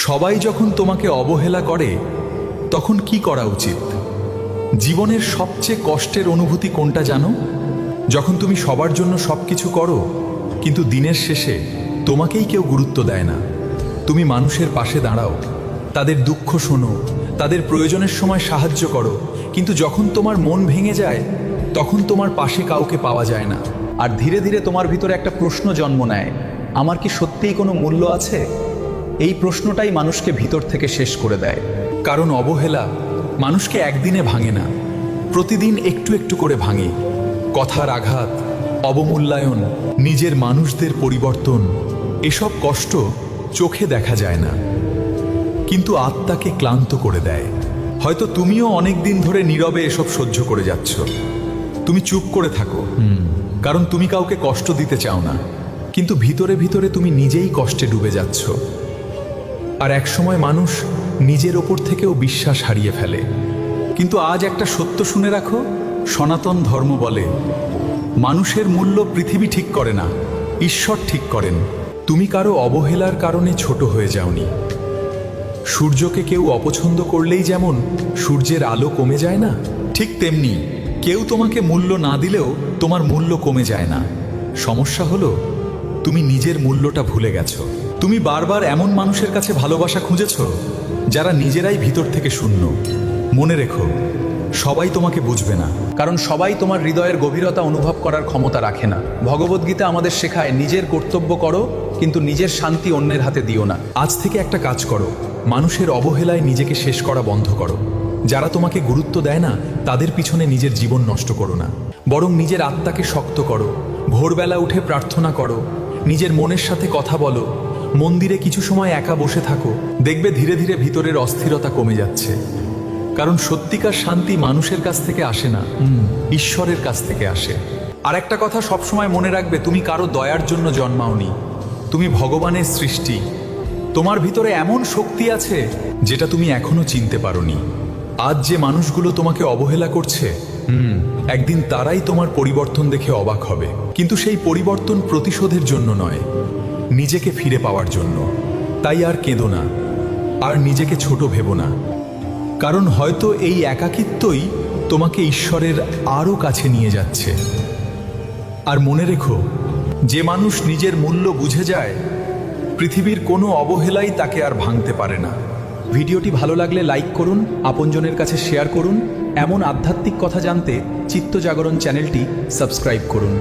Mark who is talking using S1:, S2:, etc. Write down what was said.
S1: সবাই যখন তোমাকে অবহেলা করে তখন কি করা উচিত? জীবনের সবচেয়ে কষ্টের অনুভূতি কোনটা জানো? যখন তুমি সবার জন্য সবকিছু করো কিন্তু দিনের শেষে তোমাকেই কেউ গুরুত্ব দেয় না। তুমি মানুষের পাশে দাঁড়াও, তাদের দুঃখ শোনো, তাদের প্রয়োজনের সময় সাহায্য করো, কিন্তু যখন তোমার মন ভেঙে যায় তখন তোমার পাশে কাউকে পাওয়া যায় না।
S2: আর ধীরে ধীরে তোমার ভিতরে একটা প্রশ্ন জন্ম নেয়, আমার কি সত্যিই কোনো মূল্য আছে? এই প্রশ্নটাই মানুষকে ভিতর থেকে শেষ করে দেয়।
S1: কারণ অবহেলা মানুষকে একদিনে ভাঙে না, প্রতিদিন একটু একটু করে ভাঙে। কথার আঘাত, অবমূল্যায়ন, নিজের মানুষদের পরিবর্তন, এসব কষ্ট চোখে দেখা যায় না, কিন্তু আত্মাকে ক্লান্ত করে দেয়। হয়তো তুমিও অনেক দিন ধরে নীরবে এসব সহ্য করে যাচ্ছ। তুমি চুপ করে থাকো, কারণ তুমি কাউকে কষ্ট দিতে চাও না, কিন্তু ভিতরে ভিতরে তুমি নিজেই কষ্টে ডুবে যাচ্ছ। আর একসময় মানুষ নিজের ওপর থেকেও বিশ্বাস হারিয়ে ফেলে। কিন্তু আজ একটা সত্য শুনে রাখো, সনাতন ধর্ম বলে মানুষের মূল্য পৃথিবী ঠিক করে না, ঈশ্বর ঠিক করেন। তুমি কারো অবহেলার কারণে ছোট হয়ে যাওনি। সূর্যকে কেউ অপছন্দ করলেই যেমন সূর্যের আলো কমে যায় না, ঠিক তেমনি কেউ তোমাকে মূল্য না দিলেও তোমার মূল্য কমে যায় না। সমস্যা হলো তুমি নিজের মূল্যটা ভুলে গেছো। তুমি বারবার এমন মানুষের কাছে ভালোবাসা খুঁজেছ যারা নিজেরাই ভিতর থেকে শূন্য। মনে রেখো, সবাই তোমাকে বুঝবে না,
S2: কারণ সবাই তোমার হৃদয়ের গভীরতা অনুভব করার ক্ষমতা রাখে না। ভগবদ্গীতা আমাদের শেখায়, নিজের কর্তব্য করো কিন্তু নিজের শান্তি অন্যের হাতে দিও না।
S1: আজ থেকে একটা কাজ করো, মানুষের অবহেলায় নিজেকে শেষ করা বন্ধ করো। যারা তোমাকে গুরুত্ব দেয় না তাদের পিছনে নিজের জীবন নষ্ট করো না, বরং নিজের আত্মাকে শক্ত করো। ভোরবেলা উঠে প্রার্থনা করো, নিজের মনের সাথে কথা বলো, মন্দিরে কিছু সময় একা বসে থাকো। দেখবে ধীরে ধীরে ভিতরের অস্থিরতা কমে যাচ্ছে। কারণ সত্যিকার শান্তি মানুষের কাছ থেকে আসে না, ঈশ্বরের কাছ থেকে আসে। আর একটা কথা সবসময় মনে রাখবে, তুমি কারো দয়ার জন্য জন্মাওনি, তুমি ভগবানের সৃষ্টি। তোমার ভিতরে এমন শক্তি আছে যেটা তুমি এখনো চিনতে পারোনি। আজ যে মানুষগুলো তোমাকে অবহেলা করছে, একদিন তারাই তোমার পরিবর্তন দেখে অবাক হবে। কিন্তু সেই পরিবর্তন প্রতিশোধের জন্য নয়, নিজেকে ফিরে পাওয়ার জন্য। তাই আর কেঁদো না, আর নিজেকে ছোট ভেবো না, কারণ হয়তো এই একাকিত্বই তোমাকে ঈশ্বরের আরও কাছে নিয়ে যাচ্ছে। আর মনে রেখো, যে মানুষ নিজের মূল্য বুঝে যায়, পৃথিবীর কোনো অবহেলাই তাকে আর ভাঙতে পারে না।
S2: ভিডিওটি ভালো লাগলে লাইক করুন, আপনজনের কাছে শেয়ার করুন। এমন আধ্যাত্মিক কথা জানতে চিত্ত জাগরণ চ্যানেলটি সাবস্ক্রাইব করুন।